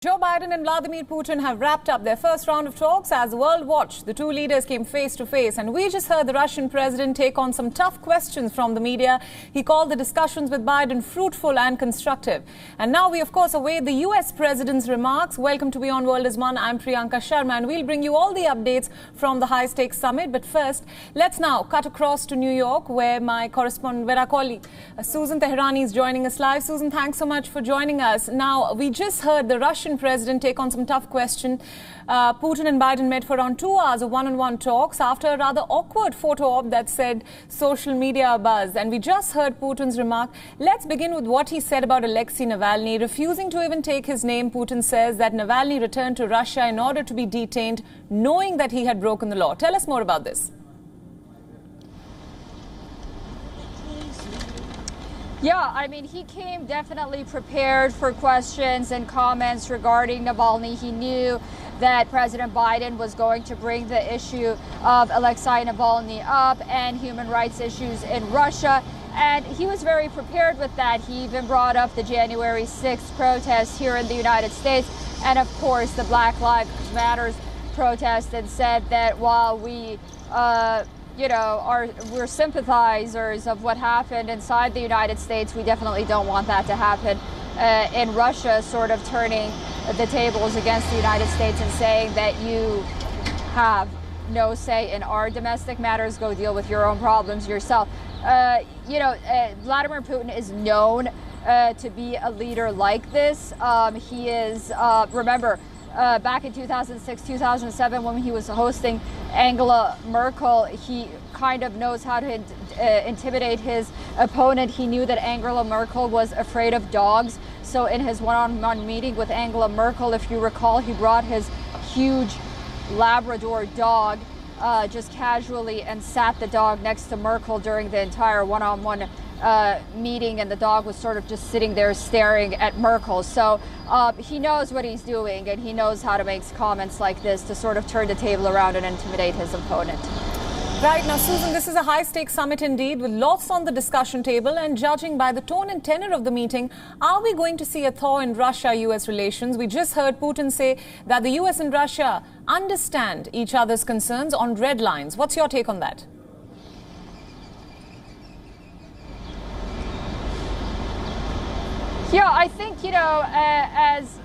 Joe Biden and Vladimir Putin have wrapped up their first round of talks as the world watched. The two leaders came face to face, and we just heard the Russian president take on some tough questions from the media. He called the discussions with Biden fruitful and constructive. And now we, of course, await the U.S. president's remarks. Welcome to WION World as One. I'm Priyanka Sharma, and we'll bring you all the updates from the high-stakes summit. But first, let's now cut across to New York, where my correspondent, our colleague, Susan Teherani is joining us live. Susan, thanks so much for joining us. Now, we just heard the Russian president take on some tough question. Putin and Biden met for around 2 hours of one-on-one talks after a rather awkward photo op that said social media buzz. And we just heard Putin's remark. Let's begin with what he said about Alexei Navalny. Refusing to even take his name, Putin says that Navalny returned to Russia in order to be detained, knowing that he had broken the law. Tell us more about this. Yeah, I mean, he came definitely prepared for questions and comments regarding Navalny. He knew that President Biden was going to bring the issue of Alexei Navalny up and human rights issues in Russia. And he was very prepared with that. He even brought up the January 6th protests here in the United States and, of course, the Black Lives Matter protest, and said that while we're sympathizers of what happened inside the United States, we definitely don't want that to happen in Russia, sort of turning the tables against the United States and saying that you have no say in our domestic matters, go deal with your own problems yourself. Vladimir Putin is known to be a leader like this. He is, remember, back in 2006, 2007, when he was hosting Angela Merkel, he kind of knows how to intimidate his opponent. He knew that Angela Merkel was afraid of dogs. So in his one-on-one meeting with Angela Merkel, if you recall, he brought his huge Labrador dog just casually and sat the dog next to Merkel during the entire one-on-one meeting, and the dog was sort of just sitting there staring at Merkel. So he knows what he's doing, and he knows how to make comments like this to sort of turn the table around and intimidate his opponent. Right. Now, Susan, this is a high-stakes summit indeed, with lots on the discussion table. And judging by the tone and tenor of the meeting, are we going to see a thaw in Russia-US relations? We just heard Putin say that the US and Russia understand each other's concerns on red lines. What's your take on that? Yeah, I think, as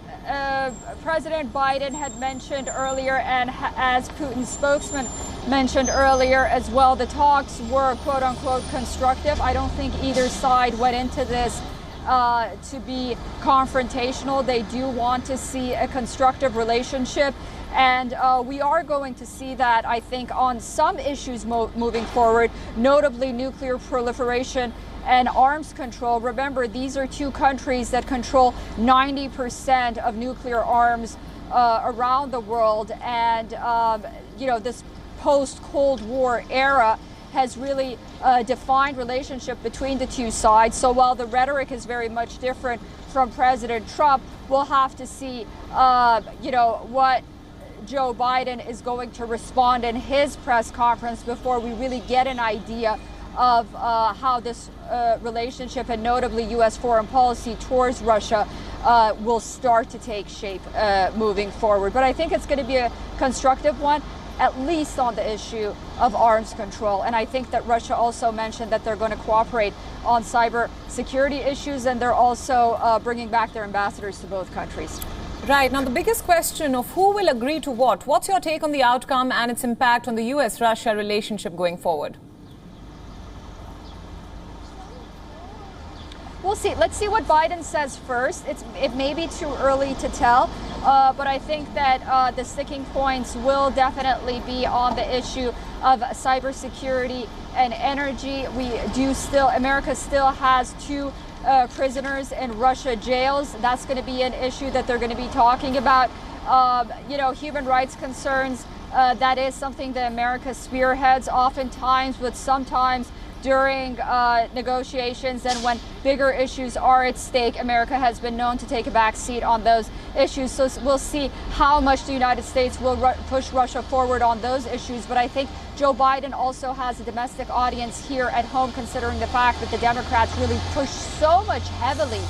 President Biden had mentioned earlier, and as Putin's spokesman mentioned earlier as well, the talks were quote-unquote constructive. I don't think either side went into this to be confrontational. They do want to see a constructive relationship. And we are going to see that, I think, on some issues moving forward, notably nuclear proliferation and arms control. Remember, these are two countries that control 90% of nuclear arms around the world. And, this post-Cold War era has really defined relationship between the two sides. So while the rhetoric is very much different from President Trump, we'll have to see, what Joe Biden is going to respond in his press conference before we really get an idea of how this relationship, and notably U.S. foreign policy towards Russia, will start to take shape moving forward. But I think it's going to be a constructive one, at least on the issue of arms control. And I think that Russia also mentioned that they're going to cooperate on cyber security issues, and they're also bringing back their ambassadors to both countries. Right. Now, the biggest question of who will agree to what. What's your take on the outcome and its impact on the U.S.-Russia relationship going forward? We'll see. Let's see what Biden says first. It may be too early to tell, but I think that the sticking points will definitely be on the issue of cybersecurity and energy. America still has two prisoners in Russia jails. That's going to be an issue that they're going to be talking about. Human rights concerns, that is something that America spearheads oftentimes, but sometimes during negotiations and when bigger issues are at stake, America has been known to take a back seat on those issues. So we'll see how much the United States will push Russia forward on those issues. But I think Joe Biden also has a domestic audience here at home, considering the fact that the Democrats really push so much heavily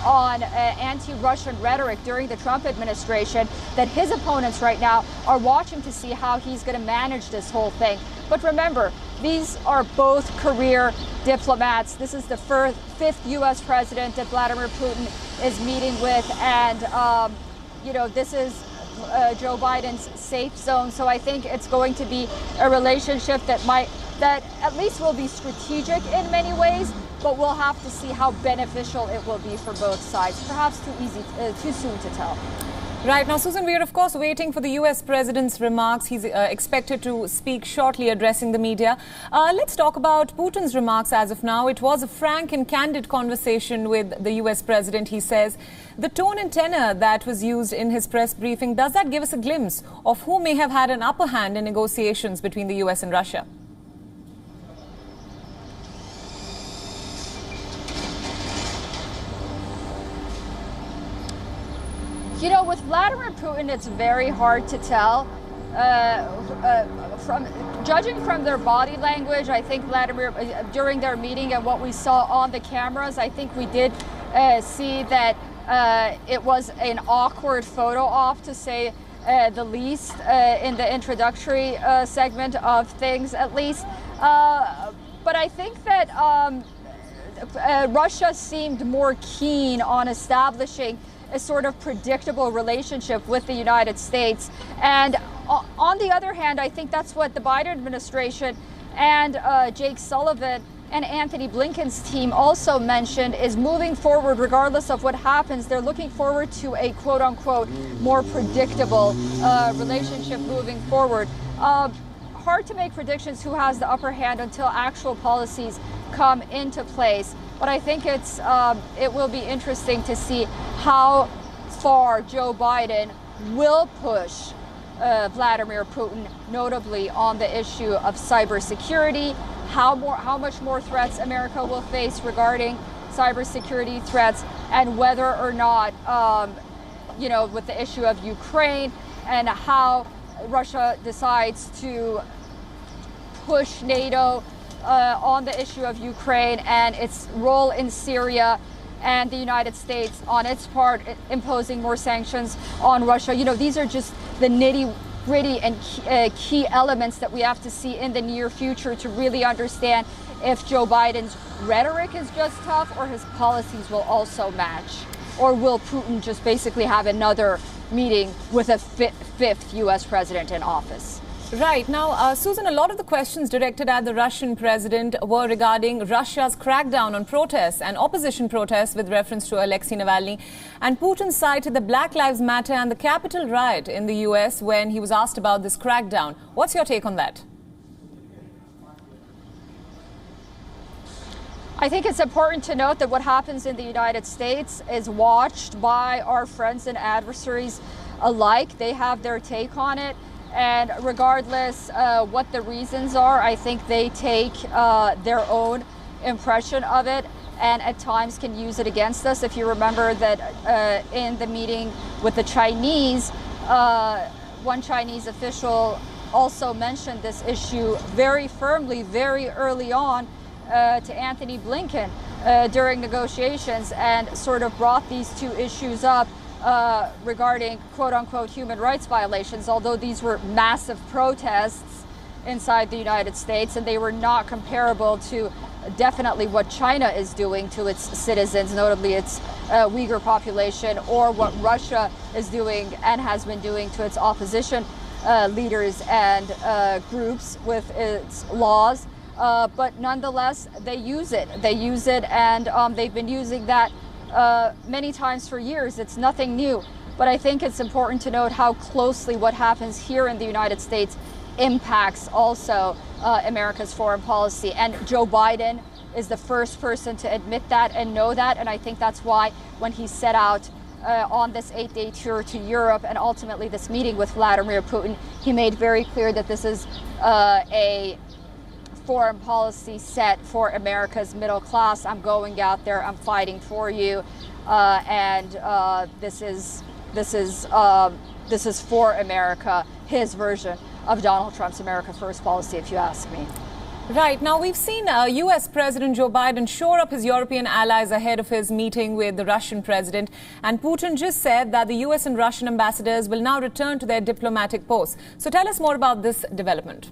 on anti-Russian rhetoric during the Trump administration that his opponents right now are watching to see how he's going to manage this whole thing. But remember, these are both career diplomats. This is the fifth U.S. president that Vladimir Putin is meeting with, and this is Joe Biden's safe zone. So I think it's going to be a relationship that at least will be strategic in many ways, but we'll have to see how beneficial it will be for both sides. Perhaps too soon to tell. Right. Now, Susan, we are, of course, waiting for the U.S. president's remarks. He's expected to speak shortly, addressing the media. Let's talk about Putin's remarks as of now. It was a frank and candid conversation with the U.S. president, he says. The tone and tenor that was used in his press briefing, does that give us a glimpse of who may have had an upper hand in negotiations between the U.S. and Russia? With Vladimir Putin, it's very hard to tell. Judging from their body language, I think Vladimir, during their meeting and what we saw on the cameras, I think we did see that it was an awkward photo op, to say the least, in the introductory segment of things, at least. But I think that Russia seemed more keen on establishing a sort of predictable relationship with the United States. And on the other hand, I think that's what the Biden administration and Jake Sullivan and Anthony Blinken's team also mentioned, is moving forward regardless of what happens. They're looking forward to a quote-unquote more predictable relationship moving forward. Hard to make predictions who has the upper hand until actual policies come into place. But I think it will be interesting to see how far Joe Biden will push Vladimir Putin, notably on the issue of cybersecurity, how much more threats America will face regarding cybersecurity threats, and whether or not, with the issue of Ukraine and how Russia decides to push NATO on the issue of Ukraine and its role in Syria, and the United States on its part imposing more sanctions on Russia. These are just the nitty-gritty and key elements that we have to see in the near future to really understand if Joe Biden's rhetoric is just tough or his policies will also match. Or will Putin just basically have another meeting with a fifth U.S. president in office? Right. Now, Susan, a lot of the questions directed at the Russian president were regarding Russia's crackdown on protests and opposition protests with reference to Alexei Navalny. And Putin cited the Black Lives Matter and the Capitol riot in the U.S. when he was asked about this crackdown. What's your take on that? I think it's important to note that what happens in the United States is watched by our friends and adversaries alike. They have their take on it. And regardless what the reasons are, I think they take their own impression of it and at times can use it against us. If you remember that in the meeting with the Chinese, one Chinese official also mentioned this issue very firmly, very early on to Anthony Blinken during negotiations, and sort of brought these two issues up regarding quote-unquote human rights violations, although these were massive protests inside the United States, and they were not comparable to definitely what China is doing to its citizens, notably its Uyghur population, or what Russia is doing and has been doing to its opposition leaders and groups with its laws. But nonetheless, they use it. They use it, and they've been using that many times for years. It's nothing new. But I think it's important to note how closely what happens here in the United States impacts also America's foreign policy. And Joe Biden is the first person to admit that and know that. And I think that's why when he set out on this 8-day tour to Europe and ultimately this meeting with Vladimir Putin, he made very clear that this is a foreign policy set for America's middle class. I'm going out there, I'm fighting for you, and this is for America, his version of Donald Trump's America First policy, if you ask me. Right. Now, we've seen U.S. President Joe Biden shore up his European allies ahead of his meeting with the Russian president. And Putin just said that the U.S. and Russian ambassadors will now return to their diplomatic posts. So tell us more about this development.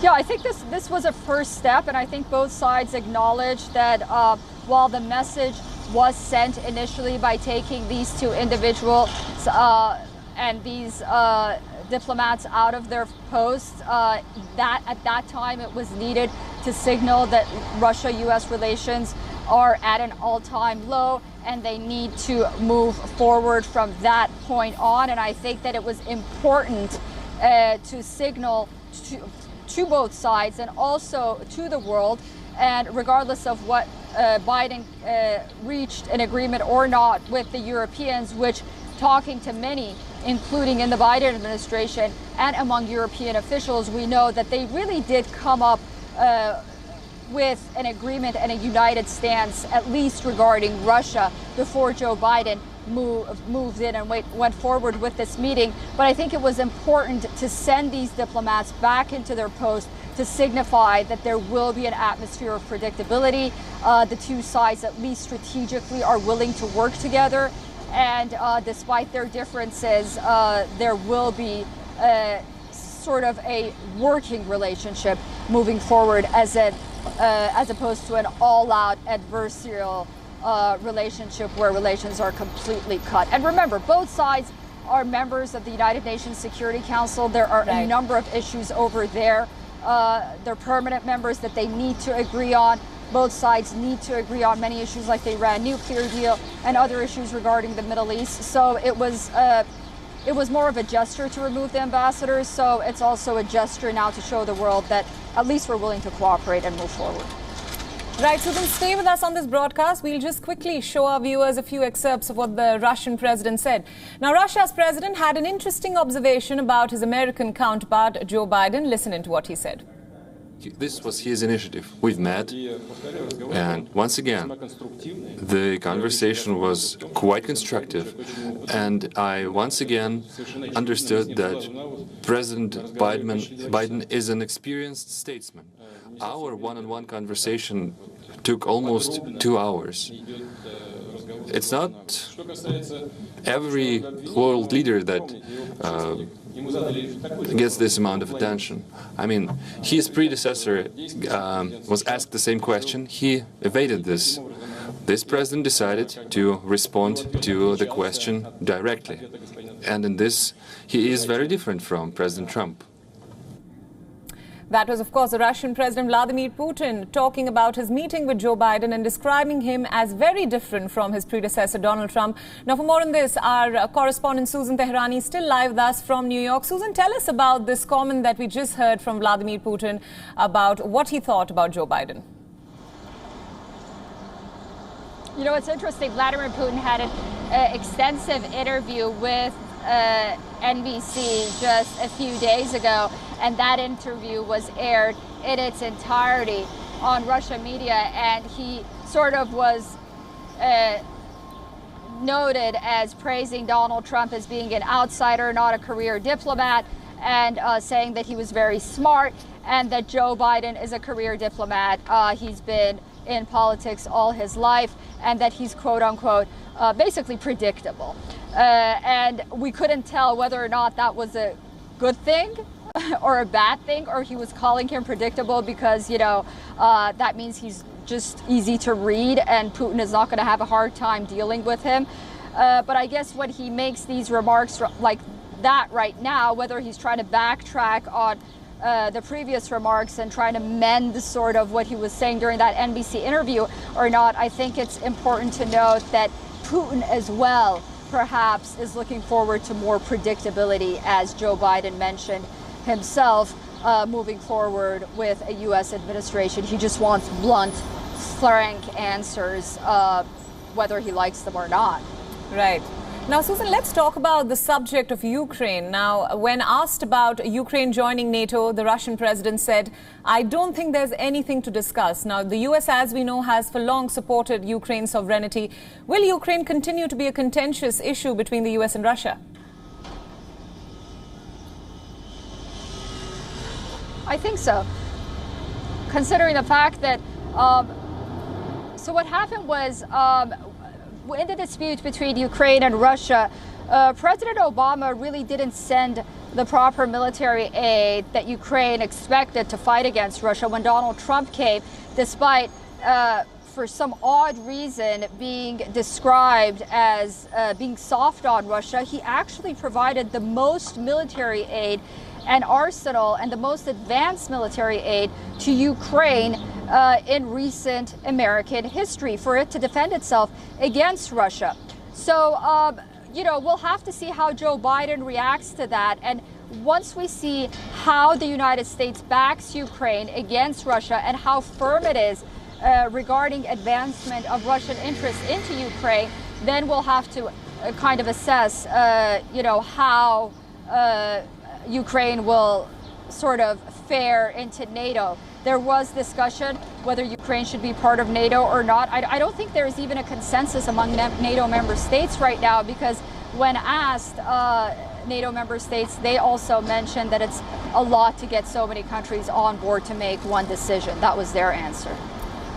Yeah, I think this was a first step, and I think both sides acknowledge that while the message was sent initially by taking these two individuals and these diplomats out of their posts, that at that time it was needed to signal that Russia-U.S. relations are at an all-time low and they need to move forward from that point on. And I think that it was important to signal to both sides and also to the world, and regardless of what Biden reached an agreement or not with the Europeans, which talking to many, including in the Biden administration and among European officials, we know that they really did come up with an agreement and a united stance, at least regarding Russia, before Joe Biden moved in and went forward with this meeting. But I think it was important to send these diplomats back into their post to signify that there will be an atmosphere of predictability. The two sides, at least strategically, are willing to work together. And despite their differences, there will be sort of a working relationship moving forward as opposed to an all-out adversarial relationship where relations are completely cut. And remember, both sides are members of the United Nations Security Council. There are a number of issues over there. They're permanent members that they need to agree on. Both sides need to agree on many issues like the Iran nuclear deal and other issues regarding the Middle East. So it was more of a gesture to remove the ambassadors. So it's also a gesture now to show the world that at least we're willing to cooperate and move forward. Right, so then stay with us on this broadcast. We'll just quickly show our viewers a few excerpts of what the Russian president said. Now, Russia's president had an interesting observation about his American counterpart, Joe Biden. Listen into what he said. This was his initiative. We've met, and once again, the conversation was quite constructive, and I once again understood that President Biden is an experienced statesman. Our one-on-one conversation took almost 2 hours. It's not every world leader that gets this amount of attention. I mean, his predecessor was asked the same question. He evaded this. This president decided to respond to the question directly. And in this, he is very different from President Trump. That was, of course, the Russian President Vladimir Putin talking about his meeting with Joe Biden and describing him as very different from his predecessor, Donald Trump. Now, for more on this, our correspondent Susan Tehrani is still live with us from New York. Susan, tell us about this comment that we just heard from Vladimir Putin about what he thought about Joe Biden. You know, it's interesting. Vladimir Putin had an extensive interview with NBC just a few days ago, and that interview was aired in its entirety on Russian media, and he sort of was noted as praising Donald Trump as being an outsider, not a career diplomat, and saying that he was very smart and that Joe Biden is a career diplomat. He's been in politics all his life, and that he's quote unquote basically predictable. And we couldn't tell whether or not that was a good thing or a bad thing, or he was calling him predictable because, you know, that means he's just easy to read and Putin is not going to have a hard time dealing with him. But I guess when he makes these remarks like that right now, whether he's trying to backtrack on the previous remarks and trying to mend sort of what he was saying during that NBC interview or not, I think it's important to note that Putin as well perhaps is looking forward to more predictability, as Joe Biden mentioned himself, moving forward with a U.S. administration. He just wants blunt, frank answers, whether he likes them or not. Right. Now, Susan, let's talk about the subject of Ukraine. Now, when asked about Ukraine joining NATO, the Russian president said, "I don't think there's anything to discuss." Now, the US, as we know, has for long supported Ukraine's sovereignty. Will Ukraine continue to be a contentious issue between the US and Russia? I think so, considering the fact that, so what happened was, in the dispute between Ukraine and Russia, President Obama really didn't send the proper military aid that Ukraine expected to fight against Russia when Donald Trump came, despite, for some odd reason, being described as being soft on Russia. He actually provided the most military aid and arsenal and the most advanced military aid to Ukraine in recent American history for it to defend itself against Russia. So, we'll have to see how Joe Biden reacts to that. And once we see how the United States backs Ukraine against Russia and how firm it is regarding advancement of Russian interests into Ukraine, then we'll have to kind of assess, how Ukraine will sort of fare into NATO. There was discussion whether Ukraine should be part of NATO or not. I don't think there's even a consensus among NATO member states right now, because when asked, NATO member states, they also mentioned that it's a lot to get so many countries on board to make one decision. That was their answer.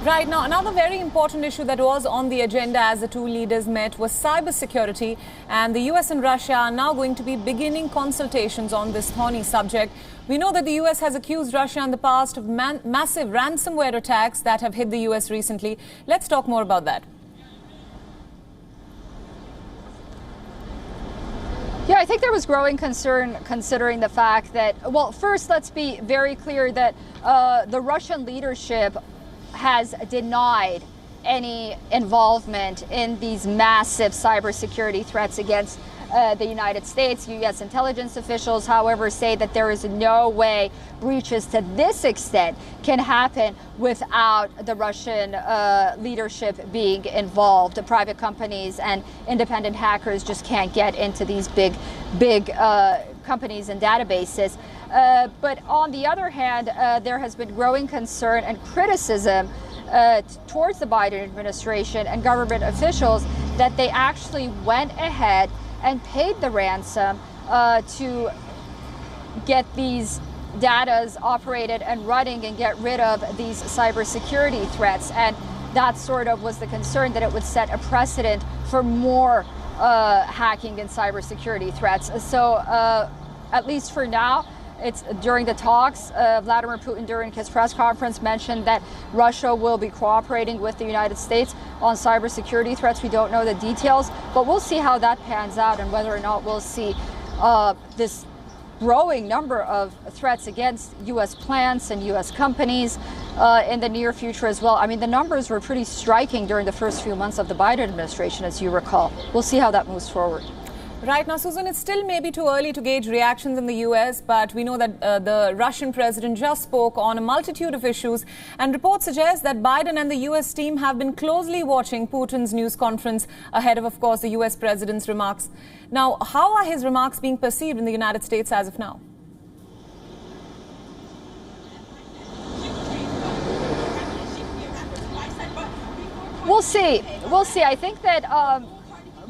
Right. Now, another very important issue that was on the agenda as the two leaders met was cybersecurity. And the US and Russia are now going to be beginning consultations on this thorny subject. We know that the US has accused Russia in the past of massive ransomware attacks that have hit the US recently. Let's talk more about that. Yeah, I think there was growing concern considering the fact that, well, first, let's be very clear that the Russian leadership has denied any involvement in these massive cybersecurity threats against the United States. U.S. intelligence officials, however, say that there is no way breaches to this extent can happen without the Russian leadership being involved. The private companies and independent hackers just can't get into these big companies and databases. But on the other hand, there has been growing concern and criticism towards the Biden administration and government officials that they actually went ahead and paid the ransom to get these datas operated and running and get rid of these cybersecurity threats. And that sort of was the concern, that it would set a precedent for more hacking and cybersecurity threats. So at least for now, it's during the talks, Vladimir Putin during his press conference mentioned that Russia will be cooperating with the United States on cybersecurity threats. We don't know the details, but we'll see how that pans out and whether or not we'll see this growing number of threats against U.S. plants and U.S. companies in the near future as well. I mean, the numbers were pretty striking during the first few months of the Biden administration, as you recall. We'll see how that moves forward. Right now, Susan, it's still maybe too early to gauge reactions in the U.S., but we know that the Russian president just spoke on a multitude of issues, and reports suggest that Biden and the U.S. team have been closely watching Putin's news conference ahead of course, the U.S. president's remarks. Now, how are his remarks being perceived in the United States as of now? We'll see. We'll see. I think that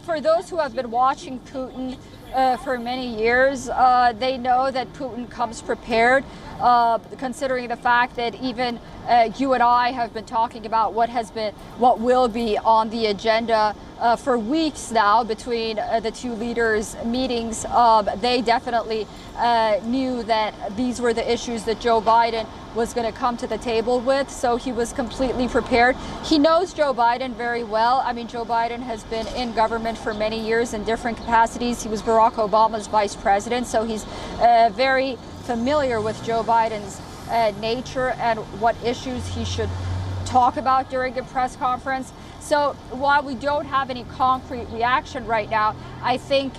for those who have been watching Putin for many years, they know that Putin comes prepared, considering the fact that even you and I have been talking about what will be on the agenda for weeks now between the two leaders' meetings. They definitely knew that these were the issues that Joe Biden was going to come to the table with, so he was completely prepared. He knows Joe Biden very well. I mean, Joe Biden has been in government for many years in different capacities. He was Barack Obama's vice president, so he's very familiar with Joe Biden's nature and what issues he should talk about during a press conference. So while we don't have any concrete reaction right now, I think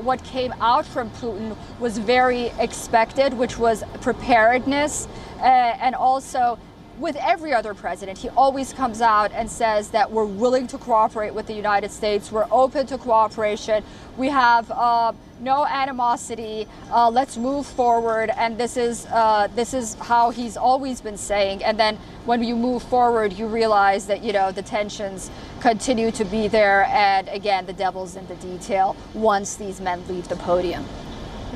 what came out from Putin was very expected, which was preparedness and also with every other president, he always comes out and says that we're willing to cooperate with the United States, we're open to cooperation, we have no animosity, let's move forward, and this is how he's always been saying. And then when you move forward, you realize that, you know, the tensions continue to be there, and again, the devil's in the detail once these men leave the podium.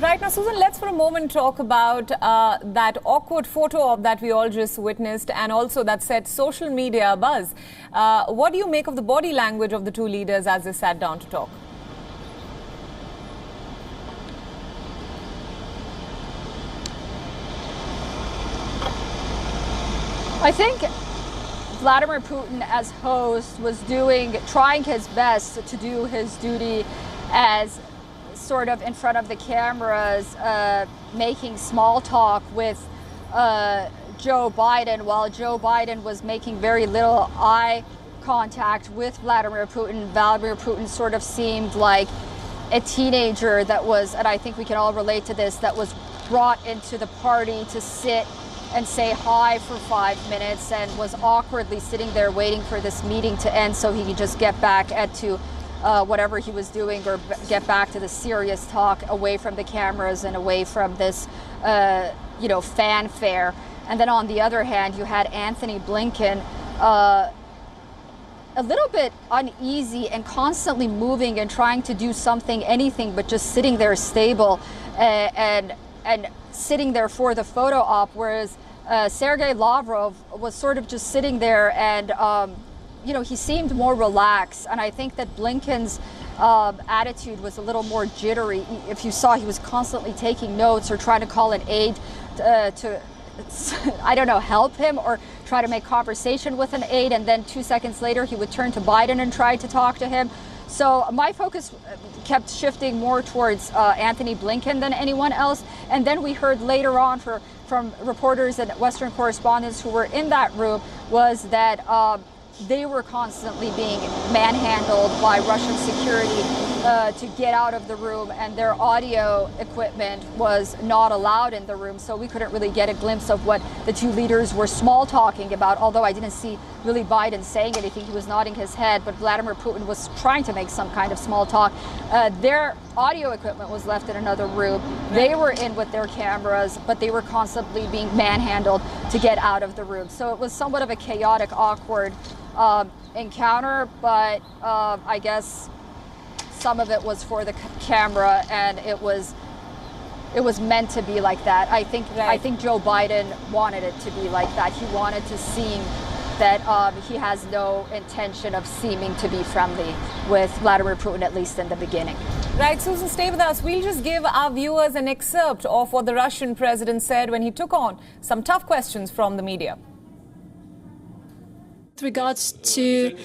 Right now, Susan, let's for a moment talk about that awkward photo of that we all just witnessed, and also that set social media abuzz. What do you make of the body language of the two leaders as they sat down to talk? I think Vladimir Putin, as host, was trying his best to do his duty as sort of in front of the cameras, making small talk with Joe Biden, while Joe Biden was making very little eye contact with Vladimir Putin. Vladimir Putin sort of seemed like a teenager that was, and I think we can all relate to this, that was brought into the party to sit and say hi for 5 minutes and was awkwardly sitting there waiting for this meeting to end so he could just get back to whatever he was doing, or get back to the serious talk away from the cameras and away from this, you know, fanfare. And then on the other hand, you had Anthony Blinken, a little bit uneasy and constantly moving and trying to do something, anything but just sitting there stable and sitting there for the photo op, whereas Sergei Lavrov was sort of just sitting there and you know, he seemed more relaxed, and I think that Blinken's attitude was a little more jittery. If you saw, he was constantly taking notes or trying to call an aide to I don't know, help him or try to make conversation with an aide, and then 2 seconds later he would turn to Biden and try to talk to him. So my focus kept shifting more towards Anthony Blinken than anyone else. And then we heard later on from reporters and Western correspondents who were in that room was that they were constantly being manhandled by Russian security to get out of the room, and their audio equipment was not allowed in the room, so we couldn't really get a glimpse of what the two leaders were small talking about, although I didn't see really Biden saying anything. He was nodding his head, but Vladimir Putin was trying to make some kind of small talk. Their audio equipment was left in another room. They were in with their cameras, but they were constantly being manhandled to get out of the room. So it was somewhat of a chaotic, awkward encounter, but I guess some of it was for the camera, and it was meant to be like that. I think Joe Biden wanted it to be like that. He wanted to seem that he has no intention of seeming to be friendly with Vladimir Putin, at least in the beginning. Right, Susan, stay with us. We'll just give our viewers an excerpt of what the Russian president said when he took on some tough questions from the media. With regards to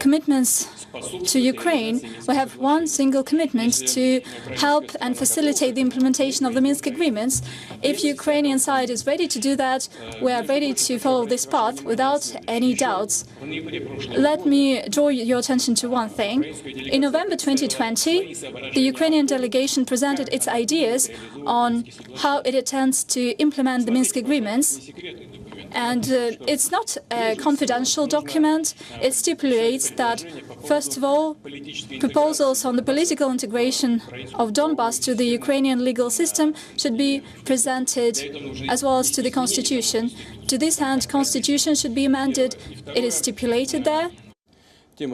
commitments to Ukraine, we have one single commitment to help and facilitate the implementation of the Minsk agreements. If the Ukrainian side is ready to do that, we are ready to follow this path without any doubts. Let me draw your attention to one thing. In November 2020, the Ukrainian delegation presented its ideas on how it intends to implement the Minsk agreements. And it's not a confidential document. It stipulates that, first of all, proposals on the political integration of Donbas to the Ukrainian legal system should be presented, as well as to the constitution. To this end, constitution should be amended. It is stipulated there. You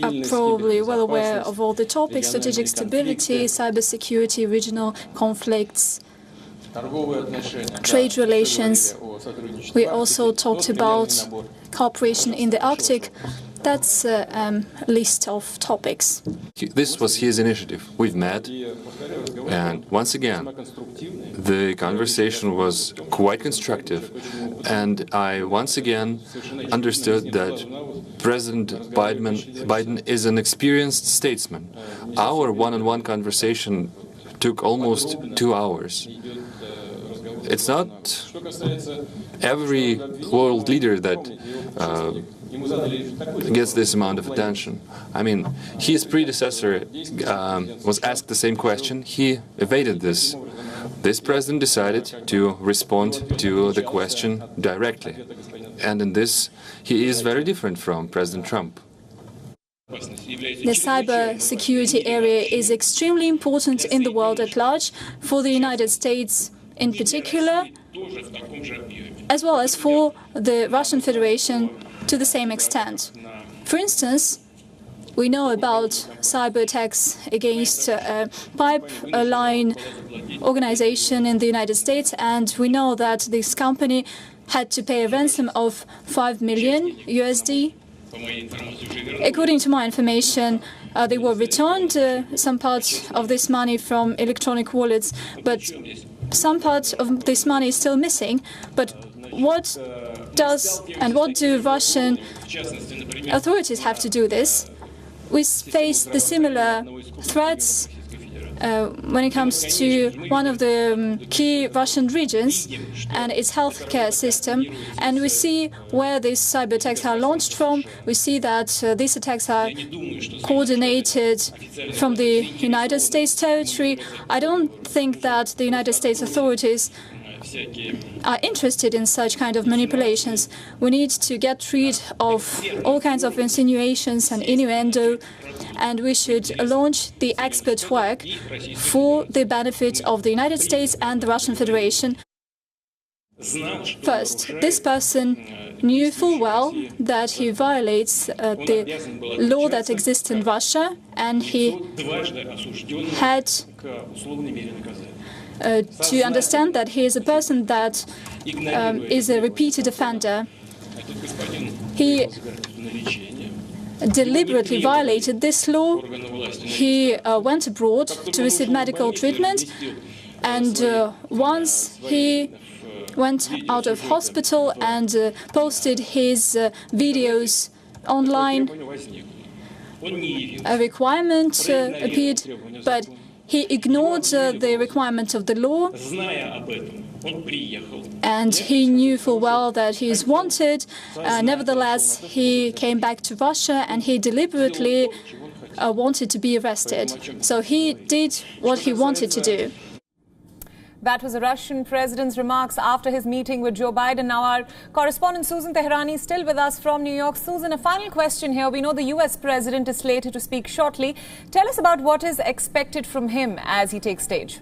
are probably well aware of all the topics: strategic stability, cybersecurity, regional conflicts, trade relations. We also talked about cooperation in the Arctic. That's a list of topics. This was his initiative. We've met, and once again, the conversation was quite constructive, and I once again understood that President Biden is an experienced statesman. Our one-on-one conversation took almost 2 hours. It's not every world leader that gets this amount of attention. I mean, his predecessor was asked the same question. He evaded this. This president decided to respond to the question directly. And in this, he is very different from President Trump. The cyber security area is extremely important in the world at large, for the United States in particular, as well as for the Russian Federation to the same extent. For instance, we know about cyber attacks against a pipeline organization in the United States, and we know that this company had to pay a ransom of $5 million USD. According to my information, they were returned some part of this money from electronic wallets, but some part of this money is still missing. But what do Russian authorities have to do this? We face the similar threats when it comes to one of the key Russian regions and its healthcare system. And we see where these cyber attacks are launched from. We see that these attacks are coordinated from the United States territory. I don't think that the United States authorities are interested in such kind of manipulations. We need to get rid of all kinds of insinuations and innuendo, and we should launch the expert work for the benefit of the United States and the Russian Federation. First, this person knew full well that he violates the law that exists in Russia, and he had to understand that he is a person that is a repeated offender. He deliberately violated this law. He went abroad to receive medical treatment, and once he went out of hospital and posted his videos online, a requirement appeared, but he ignored the requirement of the law, and he knew full well that he is wanted. Nevertheless, he came back to Russia, and he deliberately wanted to be arrested. So he did what he wanted to do. That was the Russian president's remarks after his meeting with Joe Biden. Now our correspondent Susan Tehrani is still with us from New York. Susan, a final question here. We know the US president is slated to speak shortly. Tell us about what is expected from him as he takes stage.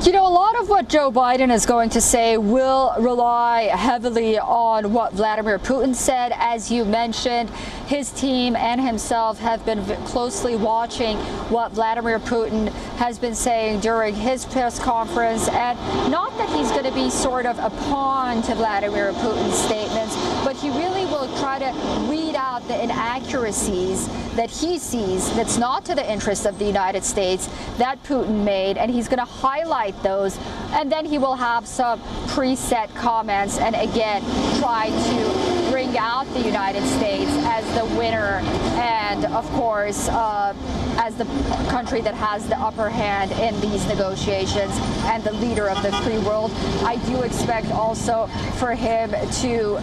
You know, a lot of what Joe Biden is going to say will rely heavily on what Vladimir Putin said. As you mentioned, his team and himself have been closely watching what Vladimir Putin has been saying during his press conference. And not that he's going to be sort of a pawn to Vladimir Putin's statements, but he really will try to weed out the inaccuracies that he sees that's not to the interest of the United States that Putin made, and he's going to highlight those, and then he will have some preset comments and again try to bring out the United States as the winner and, of course, as the country that has the upper hand in these negotiations and the leader of the free world. I do expect also for him to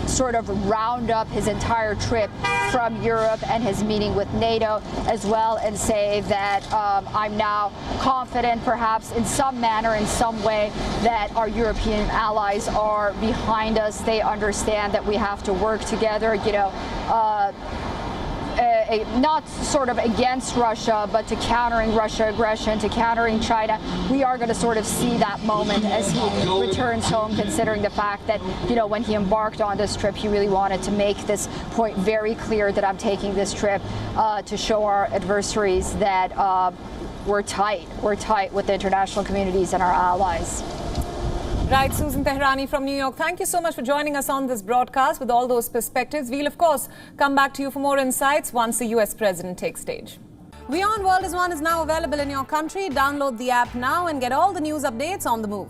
sort of round up his entire trip from Europe and his meeting with NATO as well, and say that I'm now confident, perhaps in some manner, in some way, that our European allies are behind us. They understand that we have to work together, you know, not sort of against Russia, but to countering Russia aggression, to countering China. We are going to sort of see that moment as he returns home, considering the fact that, you know, when he embarked on this trip, he really wanted to make this point very clear that I'm taking this trip to show our adversaries that we're tight with the international communities and our allies. Right, Susan Tehrani from New York. Thank you so much for joining us on this broadcast with all those perspectives. We'll, of course, come back to you for more insights once the US president takes stage. WION World is now available in your country. Download the app now and get all the news updates on the move.